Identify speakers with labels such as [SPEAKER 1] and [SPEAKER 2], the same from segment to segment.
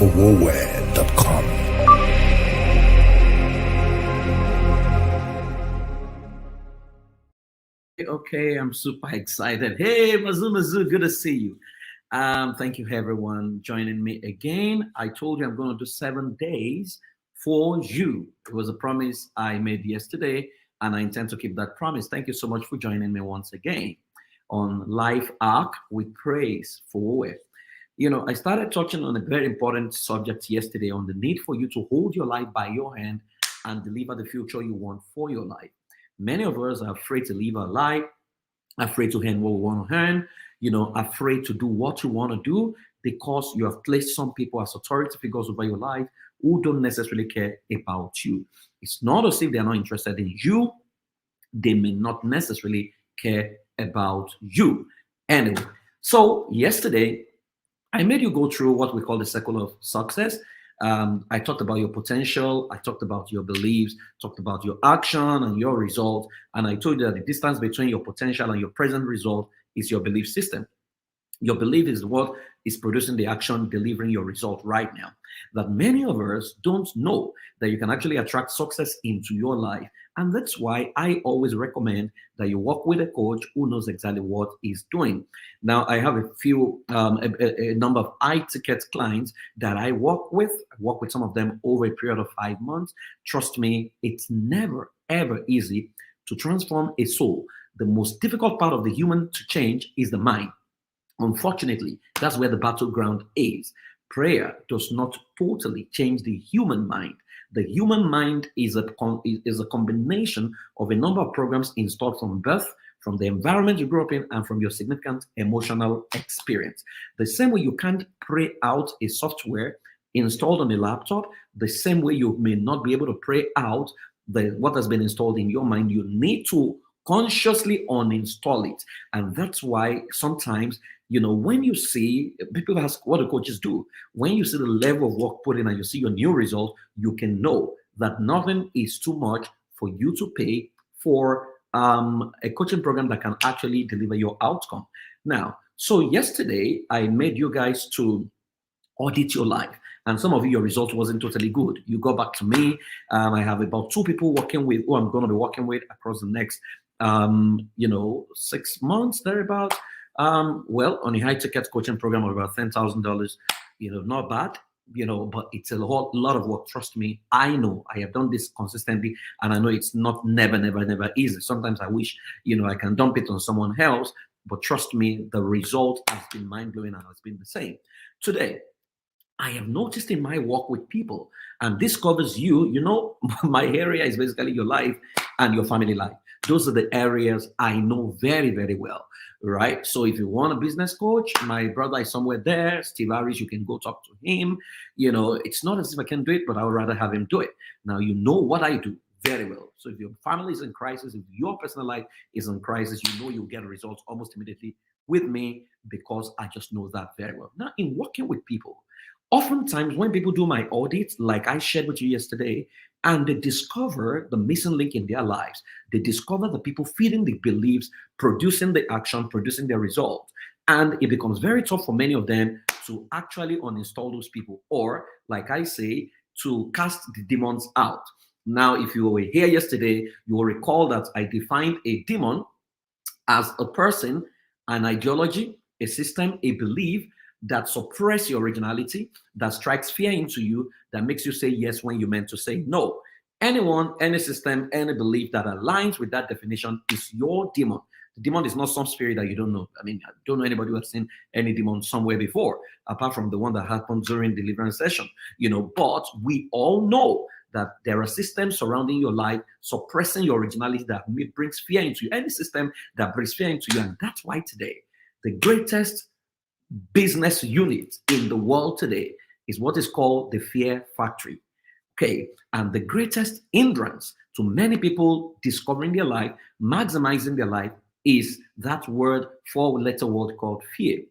[SPEAKER 1] perpetuating.com.
[SPEAKER 2] Okay, I'm super excited. Hey, Mazu, good to see you. Thank you, everyone, joining me again. I told you I'm going to do 7 days for you. It was a promise I made yesterday, and I intend to keep that promise. Thank you so much for joining me once again on Life Arc with Praise for. I started touching on a very important subject yesterday on the need for you to hold your life by your hand and deliver the future you want for your life. Many of us are afraid to live our life, afraid to earn what we want to earn, afraid to do what you want to do because you have placed some people as authority figures over your life who don't necessarily care about you. It's not as if they're not interested in you. They may not necessarily care about you. Anyway, so yesterday, I made you go through what we call the circle of success. I talked about your potential. I talked about your beliefs, talked about your action and your result. And I told you that the distance between your potential and your present result is your belief system. Your belief is what is producing the action, delivering your result right now. That many of us don't know that you can actually attract success into your life. And that's why I always recommend that you work with a coach who knows exactly what he's doing. Now, I have a number of high ticket clients that I work with. I work with some of them over a period of 5 months. Trust me, it's never, ever easy to transform a soul. The most difficult part of the human to change is the mind. Unfortunately, that's where the battleground is. Prayer does not totally change the human mind. The human mind is a combination of a number of programs installed from birth, from the environment you grew up in, and from your significant emotional experience. The same way you can't pray out a software installed on a laptop, the same way you may not be able to pray out what has been installed in your mind. You need to consciously uninstall it. And that's why sometimes, when you see, people ask what the coaches do. When you see the level of work put in and you see your new result, you can know that nothing is too much for you to pay for a coaching program that can actually deliver your outcome. Now, so yesterday, I made you guys to audit your life. And some of you, your result wasn't totally good. You go back to me. I have about 2 people working with who I'm going to be working with across the next 6 months, thereabout. On a high ticket coaching program of about $10,000, not bad, but it's a lot of work. Trust me, I know I have done this consistently, and I know it's not never easy. Sometimes I wish, I can dump it on someone else, but trust me, the result has been mind-blowing and has been the same. Today, I have noticed in my work with people, and this covers you, my area is basically your life and your family life. Those are the areas I know very, very well, right? So if you want a business coach, my brother is somewhere there, Steve Harris, you can go talk to him. It's not as if I can do it, but I would rather have him do it. Now, you know what I do very well. So if your family is in crisis, if your personal life is in crisis, you'll get results almost immediately with me because I just know that very well. Now, in working with people, oftentimes when people do my audit, like I shared with you yesterday, and they discover the missing link in their lives, they discover the people feeding the beliefs, producing the action, producing the result. And it becomes very tough for many of them to actually uninstall those people, or like I say, to cast the demons out. Now, if you were here yesterday, you will recall that I defined a demon as a person, an ideology, a system, a belief that suppress your originality, that strikes fear into you, that makes you say yes when you meant to say no. Anyone, any system, any belief that aligns with that definition is your demon. The demon is not some spirit that you don't know. I don't know anybody who has seen any demon somewhere before, apart from the one that happened during deliverance session. But we all know that there are systems surrounding your life, suppressing your originality that brings fear into you. Any system that brings fear into you. And that's why today, the greatest business unit in the world today is what is called the fear factory. Okay, and the greatest hindrance to many people discovering their life, maximizing their life, is that 4-letter word called fear.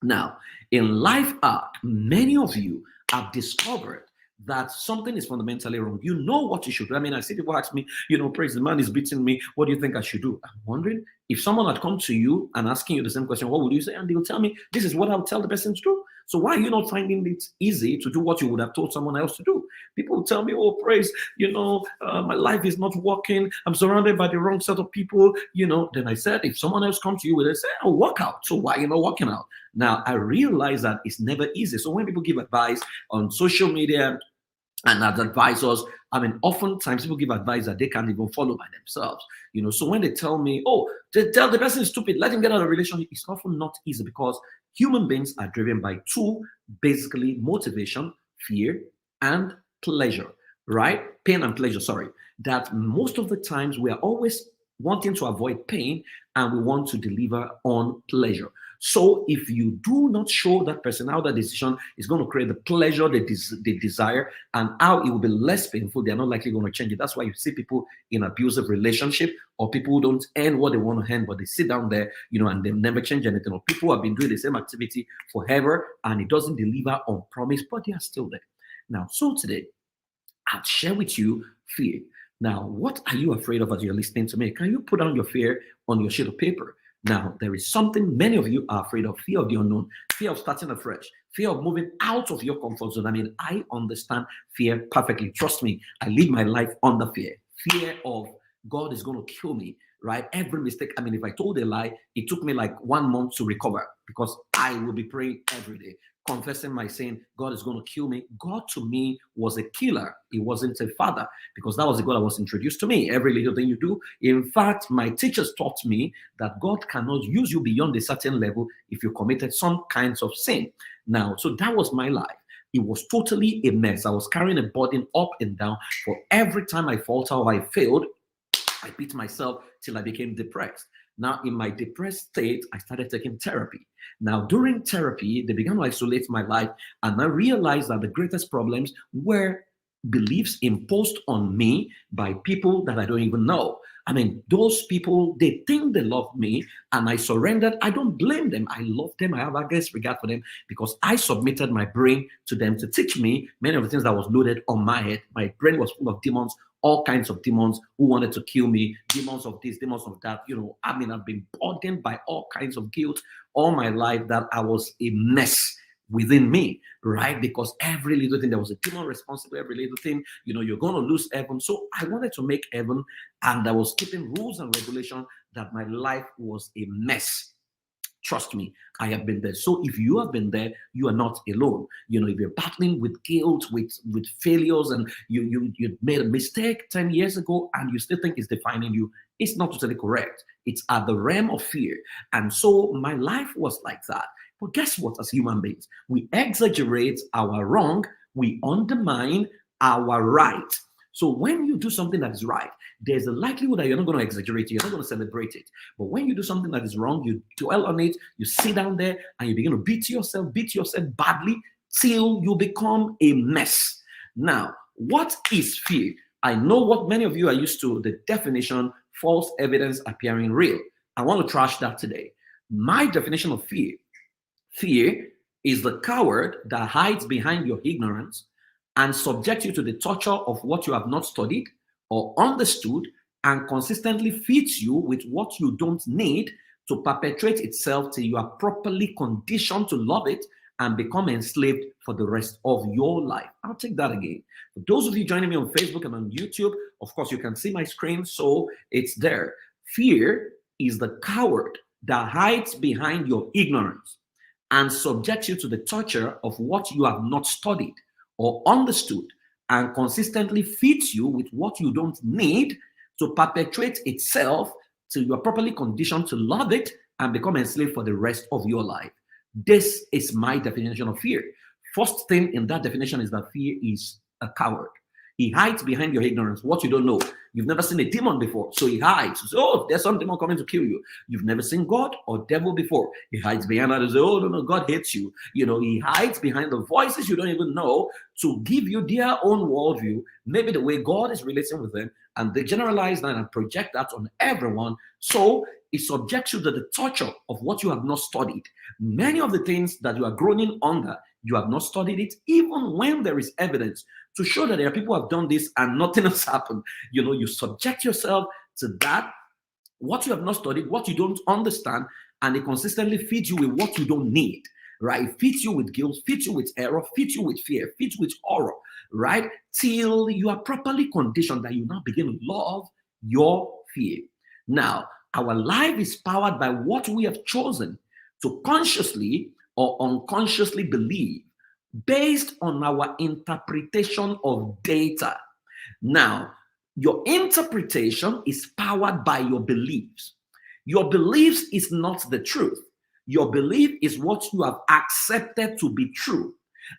[SPEAKER 2] Now, in Life Arc, many of you have discovered that something is fundamentally wrong. You know what you should do. I see people ask me, praise, the man is beating me. What do you think I should do? I'm wondering if someone had come to you and asking you the same question, what would you say? And they'll tell me, this is what I would tell the person to do. So why are you not finding it easy to do what you would have told someone else to do? People tell me, oh, praise, my life is not working. I'm surrounded by the wrong set of people, Then I said, if someone else comes to you with it, say, oh, work out. So why are you not working out? Now, I realize that it's never easy. So when people give advice on social media, and as advisors, oftentimes people give advice that they can't even follow by themselves. So when they tell me, oh, they tell the person is stupid, let him get out of a relationship, it's often not easy because human beings are driven by two, basically motivation, fear, and pleasure, right? Pain and pleasure, sorry. That most of the times we are always wanting to avoid pain and we want to deliver on pleasure. So if you do not show that person how that decision is going to create the pleasure they desire and how it will be less painful, they're not likely going to change it. That's why you see people in abusive relationship or people who don't earn what they want to earn, but they sit down there, and they never change anything. Or people who have been doing the same activity forever and it doesn't deliver on promise, but they are still there. Now, so today, I'll share with you fear. Now, what are you afraid of as you're listening to me? Can you put down your fear on your sheet of paper? Now, there is something many of you are afraid of: fear of the unknown, fear of starting afresh, fear of moving out of your comfort zone. I understand fear perfectly. Trust me, I live my life under fear. Fear of God is going to kill me, right? Every mistake. If I told a lie, it took me like 1 month to recover because I will be praying every day, confessing my sin. God is going to kill me. God to me was a killer. He wasn't a father because that was the God that was introduced to me. Every little thing you do. In fact, my teachers taught me that God cannot use you beyond a certain level if you committed some kinds of sin. Now, so that was my life. It was totally a mess. I was carrying a burden up and down. For every time I faltered or I failed, I beat myself till I became depressed. Now, in my depressed state, I started taking therapy. Now, during therapy, they began to isolate my life, and I realized that the greatest problems were beliefs imposed on me by people that I don't even know. Those people, they think they love me, and I surrendered. I don't blame them. I love them. I have a great regard for them because I submitted my brain to them to teach me many of the things that was loaded on my head. My brain was full of demons, all kinds of demons who wanted to kill me, demons of this, demons of that. I've been burdened by all kinds of guilt all my life that I was a mess within me, right? Because every little thing, there was a demon responsible, every little thing, you're going to lose heaven. So I wanted to make heaven, and I was keeping rules and regulations that my life was a mess. Trust me, I have been there. So if you have been there, you are not alone. If you're battling with guilt, with failures, and you made a mistake 10 years ago and you still think it's defining you, it's not totally correct. It's at the realm of fear. And so my life was like that. But guess what? As human beings, we exaggerate our wrong, we undermine our right. So when you do something that is right, there's a likelihood that you're not going to exaggerate it, you're not going to celebrate it. But when you do something that is wrong, you dwell on it, you sit down there and you begin to beat yourself badly till you become a mess. Now, what is fear? I know what many of you are used to, the definition, false evidence appearing real. I want to trash that today. My definition of fear: fear is the coward that hides behind your ignorance and subject you to the torture of what you have not studied or understood, and consistently feeds you with what you don't need to perpetuate itself till you are properly conditioned to love it and become enslaved for the rest of your life. I'll take that again. For those of you joining me on Facebook and on YouTube, of course, you can see my screen, so it's there. Fear is the coward that hides behind your ignorance and subjects you to the torture of what you have not studied or understood, and consistently feeds you with what you don't need to perpetuate itself till you are properly conditioned to love it and become enslaved for the rest of your life. This is my definition of fear. First thing in that definition is that fear is a coward. He hides behind your ignorance, what you don't know. You've never seen a demon before, so he hides. So, oh, there's some demon coming to kill you. You've never seen God or devil before. He hides behind that and says, oh, no, God hates you. He hides behind the voices you don't even know to give you their own worldview, maybe the way God is relating with them, and they generalize that and project that on everyone. So it subjects you to the torture of what you have not studied. Many of the things that you are groaning under, you have not studied it, even when there is evidence to show that there are people who have done this and nothing has happened. You subject yourself to that, what you have not studied, what you don't understand, and it consistently feeds you with what you don't need. right? It feeds you with guilt, feeds you with error, feeds you with fear, feeds you with horror, right? Till you are properly conditioned that you now begin to love your fear. Now, our life is powered by what we have chosen to consciously or unconsciously believe based on our interpretation of data. Now, your interpretation is powered by your beliefs. Your beliefs is not the truth. Your belief is what you have accepted to be true.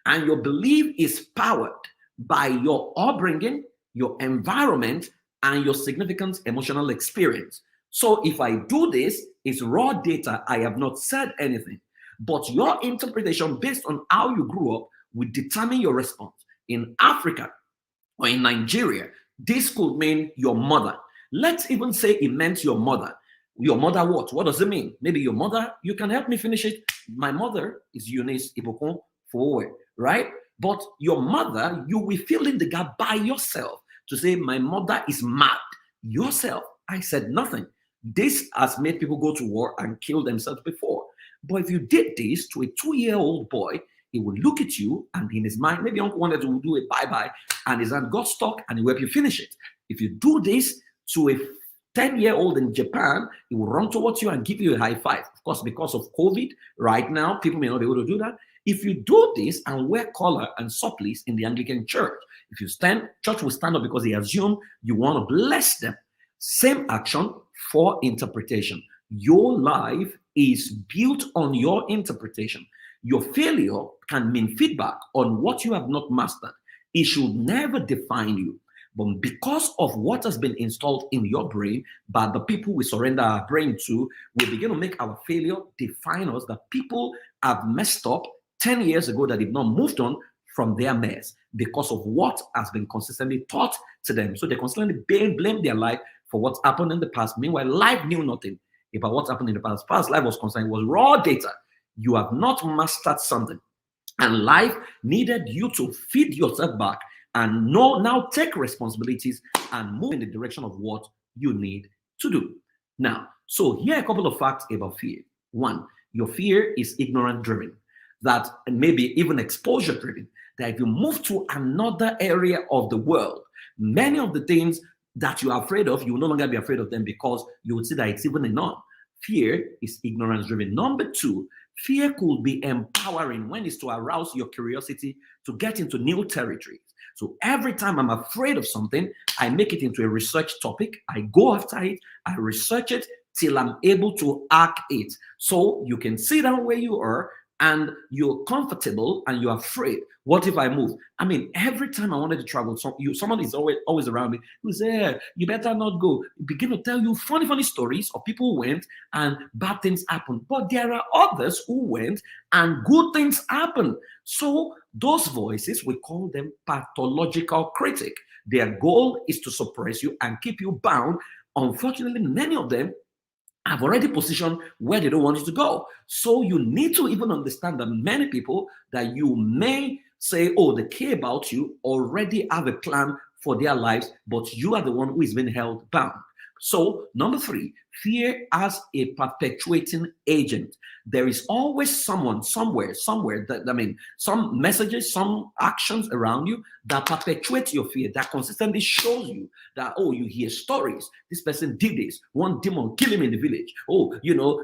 [SPEAKER 2] And your belief is powered by your upbringing, your environment, and your significant emotional experience. So if I do this, it's raw data. I have not said anything. But your interpretation based on how you grew up will determine your response. In Africa or in Nigeria, this could mean your mother. Let's even say it meant your mother. Your mother what? What does it mean? Maybe your mother, you can help me finish it. My mother is Eunice Ibokon Fowe, right? But your mother, you will fill in the gap by yourself to say, my mother is mad. Yourself, I said nothing. This has made people go to war and kill themselves before. But if you did this to a 2-year-old boy, he would look at you and in his mind, maybe uncle wanted to do a bye-bye and his hand got stuck and he will help you finish it. If you do this to a 10-year-old in Japan, he will run towards you and give you a high five. Of course, because of COVID, right now, people may not be able to do that. If you do this and wear collar and surplice in the Anglican church, if you stand, church will stand up because they assume you want to bless them. Same action for interpretation. Your life is built on your interpretation. Your failure can mean feedback on what you have not mastered. It should never define you. But because of what has been installed in your brain by the people we surrender our brain to, we begin to make our failure define us. That people have messed up 10 years ago that they've not moved on from their mess because of what has been consistently taught to them. So they constantly blame their life for what happened in the past. Meanwhile, life knew nothing about what happened in the past. Past life was concerned, it was raw data. You have not mastered something. And life needed you to feed yourself back and now take responsibilities and move in the direction of what you need to do. Now, so here are a couple of facts about fear. One, your fear is ignorant driven, that maybe even exposure driven, that if you move to another area of the world, many of the things that you are afraid of, you will no longer be afraid of them because you would see that it's even a norm. Fear is ignorance driven. Number two, fear could be empowering when it's to arouse your curiosity to get into new territories. So every time I'm afraid of something, I make it into a research topic. I go after it, I research it till I'm able to hack it. So you can sit down where you are and you're comfortable and you're afraid. What if I move? I mean, every time I wanted to travel, someone is always around me who says, you better not go. Begin to tell you funny stories of people who went and bad things happened. But there are others who went and good things happened. So those voices, we call them pathological critic. Their goal is to suppress you and keep you bound. Unfortunately, many of them have already positioned where they don't want you to go. So you need to even understand that many people that you may say, oh, they care about you, already have a plan for their lives, but you are the one who is being held bound. So number three, fear as a perpetuating agent. There is always someone, somewhere, that some messages, some actions around you that perpetuate your fear, that consistently shows you that, oh, you hear stories. This person did this. One demon killed him in the village. Oh,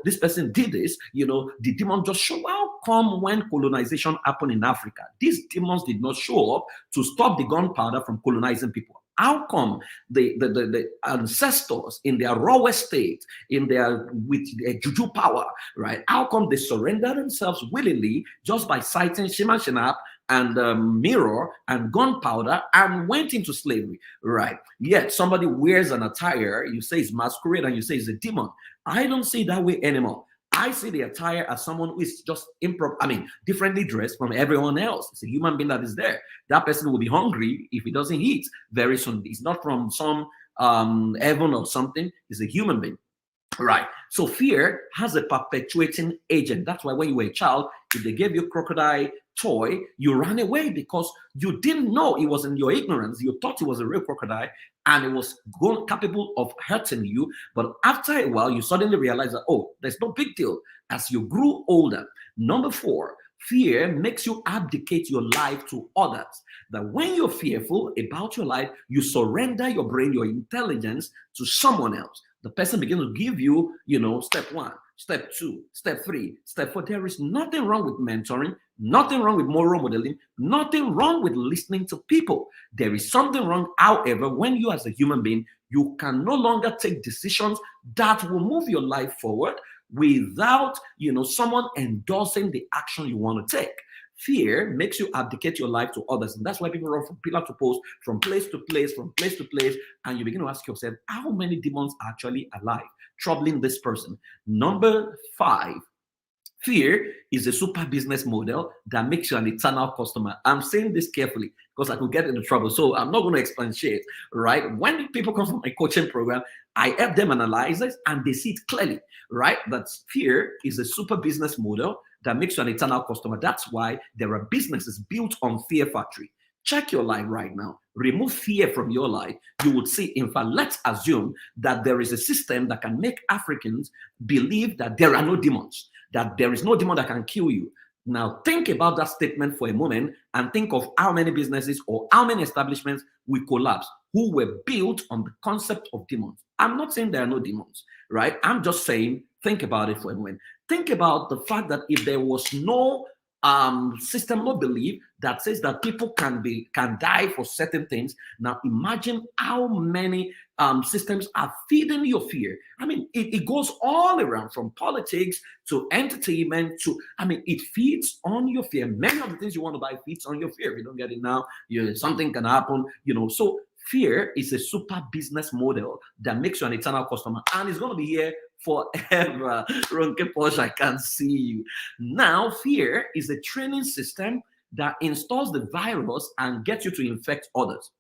[SPEAKER 2] this person did this. The demon just showed. How come when colonization happened in Africa, these demons did not show up to stop the gunpowder from colonizing people? How come the ancestors in their rawest state, with their juju power, right? How come they surrender themselves willingly just by citing Shima Shinap and mirror and gunpowder and went into slavery, right? Yet somebody wears an attire, you say it's masquerade and you say it's a demon. I don't see it that way anymore. I see the attire as someone who is just differently dressed from everyone else. It's a human being that is there. That person will be hungry if he doesn't eat very soon. It's not from some heaven or something. It's a human being. Right. So fear has a perpetuating agent. That's why when you were a child, if they gave you a crocodile toy, you ran away because you didn't know. It was in your ignorance. You thought it was a real crocodile and it was capable of hurting you. But after a while, you suddenly realize that, oh, there's no big deal as you grew older. Number four, Fear makes you abdicate your life to others. That when you're fearful about your life, you surrender your brain, your intelligence to someone else. The person begins to give you, step one, step two, step three, step four. There is nothing wrong with mentoring, nothing wrong with moral modeling, nothing wrong with listening to people. There is something wrong, however, when you as a human being, you can no longer take decisions that will move your life forward without, someone endorsing the action you want to take. Fear makes you abdicate your life to others. And that's why people run from pillar to post, from place to place, from place to place. And you begin to ask yourself, how many demons are actually alive, troubling this person? Number 5, fear is a super business model that makes you an eternal customer. I'm saying this carefully because I could get into trouble. So I'm not going to expatiate, right? When people come from my coaching program, I help them analyze it and they see it clearly, right? That fear is a super business model that makes you an eternal customer. That's why there are businesses built on Fear Factory. Check your life right now. Remove fear from your life. You would see, in fact, let's assume that there is a system that can make Africans believe that there are no demons, that there is no demon that can kill you. Now, think about that statement for a moment and think of how many businesses or how many establishments will collapse who were built on the concept of demons. I'm not saying there are no demons, right? I'm just saying, think about it for a moment. Think about the fact that if there was no system, no belief that says that people can die for certain things. Now imagine how many systems are feeding your fear. I mean, it goes all around, from politics to entertainment to, it feeds on your fear. Many of the things you want to buy feeds on your fear. If you don't get it now, something can happen, So fear is a super business model that makes you an eternal customer, and it's going to be here forever. Ronke Porsche, I can't see you. Now, fear is a training system that installs the virus and gets you to infect others.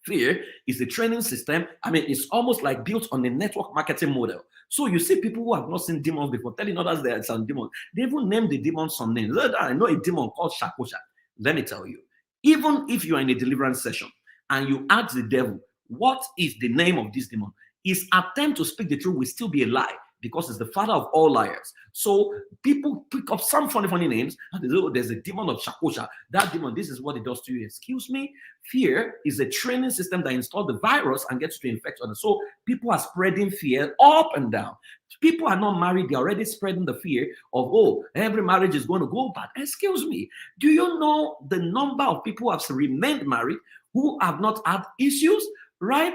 [SPEAKER 2] Fear is a training system. It's almost like built on a network marketing model. So you see people who have not seen demons before telling others there are some demons. They even name the demon some names. I know a demon called Shakosha. Let me tell you, even if you are in a deliverance session and you ask the devil, what is the name of this demon? His attempt to speak the truth will still be a lie, because it's the father of all liars. So people pick up some funny names and they say, oh, there's a demon of Shakosha. That demon, this is what it does to you. Excuse me? Fear is a training system that installs the virus and gets to infect others. So people are spreading fear up and down. People are not married. They're already spreading the fear of, oh, every marriage is going to go bad. Excuse me. Do you know the number of people who have remained married who have not had issues? Right?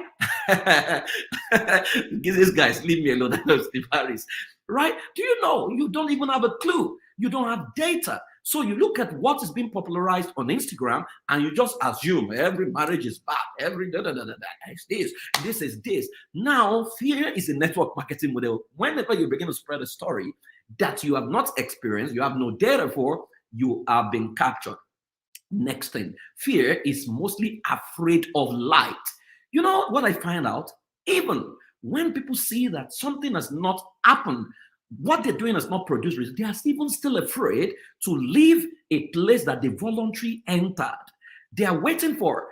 [SPEAKER 2] These guys, leave me alone. I know Steve Harris. Right? Do you know? You don't even have a clue. You don't have data. So you look at what is being popularized on Instagram and you just assume every marriage is bad. Every this is this. Now, fear is a network marketing model. Whenever you begin to spread a story that you have not experienced, you have no data for, you are being captured. Next thing, fear is mostly afraid of light. You know what I find out? Even when people see that something has not happened, what they're doing has not produced results, they are even still afraid to leave a place that they voluntarily entered. They are waiting for,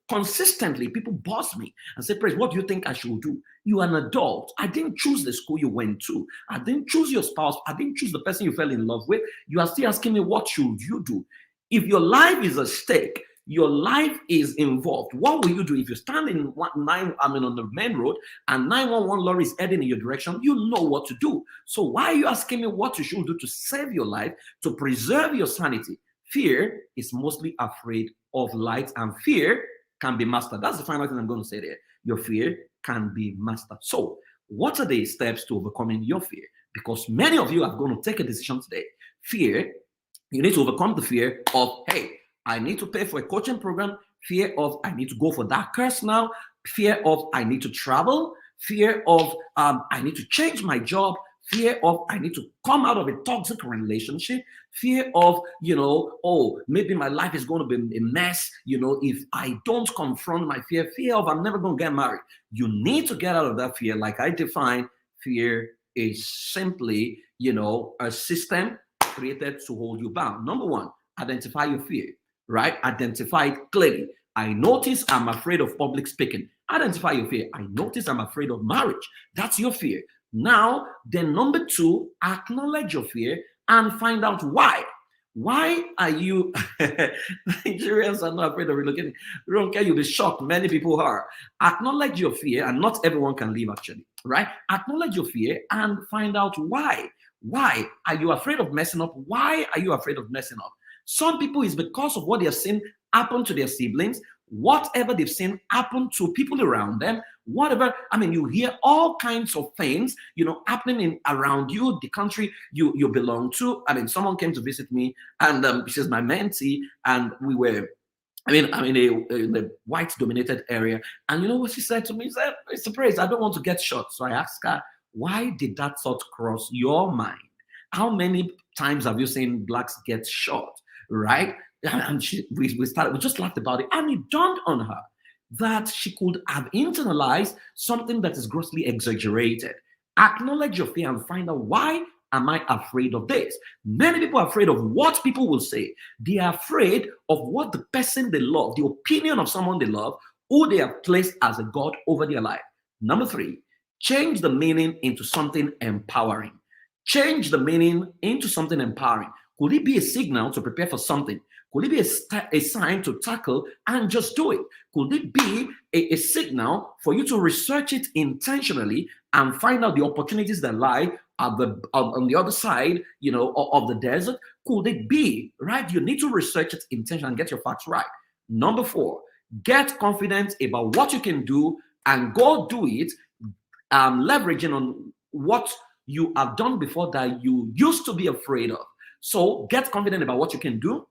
[SPEAKER 2] consistently people boss me and say, Praise, what do you think I should do? You are an adult. I didn't choose the school you went to. I didn't choose your spouse. I didn't choose the person you fell in love with. You are still asking me, what should you do? If your life is at stake, your life is involved, what will you do? If you stand on the main road and 911 lorry is heading in your direction, you know what to do. So why are you asking me what you should do to save your life, to preserve your sanity? Fear is mostly afraid of light, and fear can be mastered. That's the final thing I'm going to say there. Your fear can be mastered. So what are the steps to overcoming your fear? Because many of you are going to take a decision today. Fear, you need to overcome the fear of, hey, I need to pay for a coaching program. Fear of, I need to go for that course now. Fear of, I need to travel. Fear of, I need to change my job. Fear of, I need to come out of a toxic relationship. Fear of, oh, maybe my life is going to be a mess, if I don't confront my fear. Fear of, I'm never going to get married. You need to get out of that fear. Like I define, fear is simply, a system created to hold you bound. Number one, identify your fear. Right? Identify it clearly. I notice I'm afraid of public speaking. Identify your fear. I notice I'm afraid of marriage. That's your fear. Now, then number two, acknowledge your fear and find out why. Why are you Nigerians are not afraid of relocating? Ronke, you'll be shocked. Many people are. Acknowledge your fear, and not everyone can leave actually, right? Acknowledge your fear and find out why. Why are you afraid of messing up? Why are you afraid of messing up? Some people is because of what they have seen happen to their siblings, whatever they've seen happen to people around them, whatever. I mean, you hear all kinds of things, happening in around you, the country you belong to. I mean, someone came to visit me, and she's my mentee, and we were. I'm in a white-dominated area, and you know what she said to me? She said, "It's a praise. I don't want to get shot." So I asked her, "Why did that thought cross your mind? How many times have you seen blacks get shot?" Right? And we just laughed about it, and it dawned on her that she could have internalized something that is grossly exaggerated. Acknowledge your fear and find out, why am I afraid of this? Many people are afraid of what people will say. They are afraid of what the person they love, the opinion of someone they love, who they have placed as a God over their life. Number three, change the meaning into something empowering. Change the meaning into something empowering. Could it be a signal to prepare for something? Could it be a sign to tackle and just do it? Could it be a signal for you to research it intentionally and find out the opportunities that lie on the other side, of the desert? Could it be, right? You need to research it intentionally and get your facts right. Number four, get confident about what you can do and go do it, leveraging on what you have done before that you used to be afraid of. So get confident about what you can do,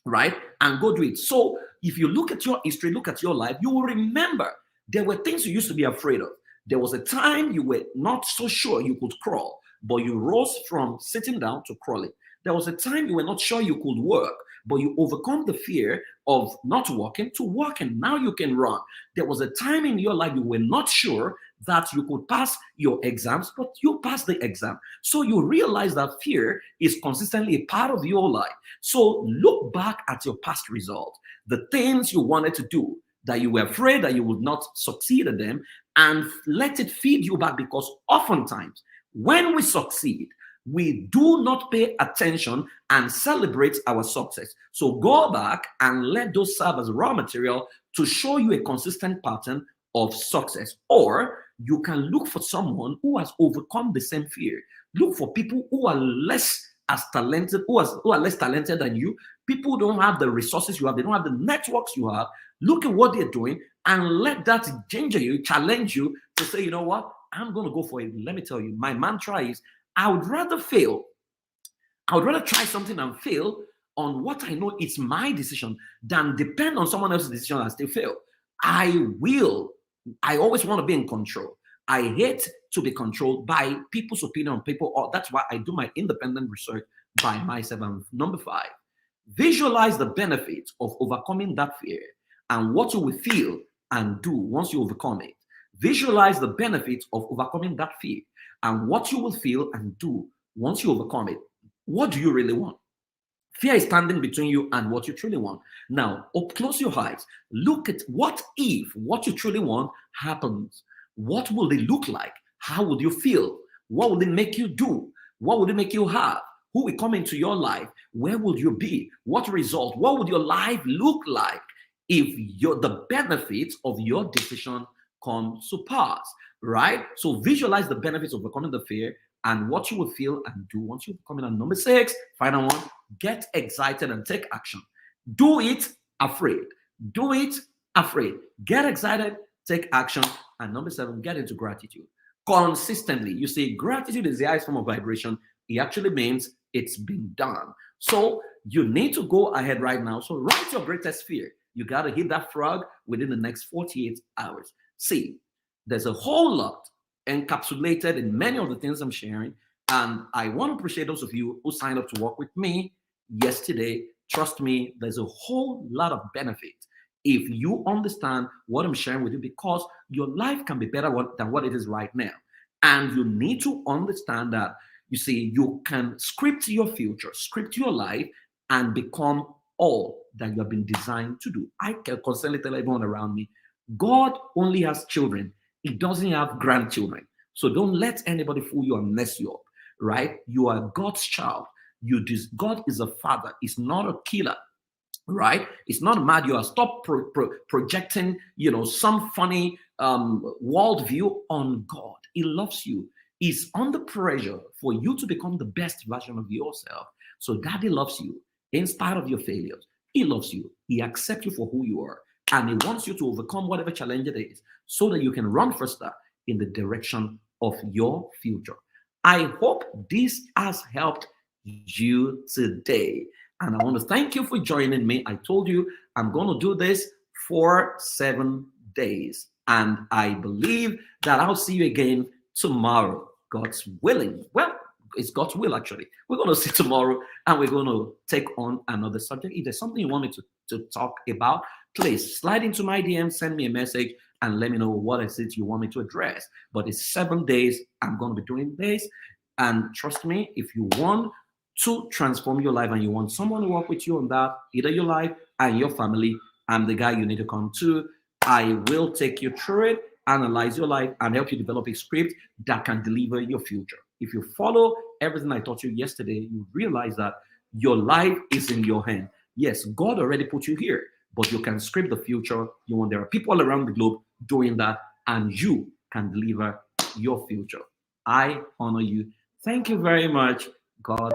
[SPEAKER 2] right? And go do it. So if you look at your history, look at your life, you will remember there were things you used to be afraid of. There was a time you were not so sure you could crawl, but you rose from sitting down to crawling. There was a time you were not sure you could work, but you overcome the fear of not walking to walking. Now you can run. There was a time in your life you were not sure that you could pass your exams, but you passed the exam. So you realize that fear is consistently a part of your life. So look back at your past results, the things you wanted to do that you were afraid that you would not succeed at them, and let it feed you back, because oftentimes when we succeed, we do not pay attention and celebrate our success. So go back and let those serve as raw material to show you a consistent pattern of success. Or you can look for someone who has overcome the same fear. Look for people who are less as talented, who are less talented than you. People who don't have the resources you have, they don't have the networks you have. Look at what they're doing and let that ginger you, challenge you to say, you know what, I'm going to go for it. Let me tell you, my mantra is, I would rather fail. I would rather try something and fail on what I know it's my decision than depend on someone else's decision and still fail. I always want to be in control. I hate to be controlled by people's opinion on people. Or that's why I do my independent research by myself. And number five, visualize the benefits of overcoming that fear and what you will feel and do once you overcome it. Visualize the benefits of overcoming that fear and what you will feel and do once you overcome it. What do you really want? Fear is standing between you and what you truly want. Now, close your eyes. Look at what if what you truly want happens. What will it look like? How would you feel? What would it make you do? What would it make you have? Who will come into your life? Where would you be? What result? What would your life look like if the benefits of your decision come to pass? Right? So visualize the benefits of overcoming the fear and what you will feel and do once you come in. And number six, final one, get excited and take action. Do it afraid. Do it afraid. Get excited, take action. And number seven, get into gratitude. Consistently. You see, gratitude is the highest form of vibration. It actually means it's been done. So you need to go ahead right now. So write your greatest fear. You got to hit that frog within the next 48 hours. See, there's a whole lot encapsulated in many of the things I'm sharing. And I want to appreciate those of you who signed up to work with me yesterday. Trust me, there's a whole lot of benefit if you understand what I'm sharing with you, because your life can be better than what it is right now. And you need to understand that, you see, you can script your future, script your life, and become all that you have been designed to do. I can constantly tell everyone around me, God only has children. He doesn't have grandchildren. So don't let anybody fool you and mess you up, right? You are God's child. God is a father. He's not a killer, right? It's not mad. You are stop projecting, some funny worldview on God. He loves you. He's under pressure for you to become the best version of yourself. So Daddy loves you in spite of your failures. He loves you. He accepts you for who you are, and he wants you to overcome whatever challenge it is, so that you can run faster in the direction of your future. I hope this has helped you today. And I want to thank you for joining me. I told you I'm going to do this for 7 days. And I believe that I'll see you again tomorrow, God's willing. Well, it's God's will, actually. We're going to see tomorrow, and we're going to take on another subject. If there's something you want me to talk about, please slide into my DM, send me a message, and let me know what is it you want me to address. But it's 7 days. I'm going to be doing this. And trust me, if you want to transform your life and you want someone to work with you on that, either your life and your family, I'm the guy you need to come to. I will take you through it, analyze your life, and help you develop a script that can deliver your future. If you follow everything I taught you yesterday, you realize that your life is in your hand. Yes, God already put you here, but you can script the future you want. There are people around the globe doing that, and you can deliver your future. I honor you. Thank you very much. God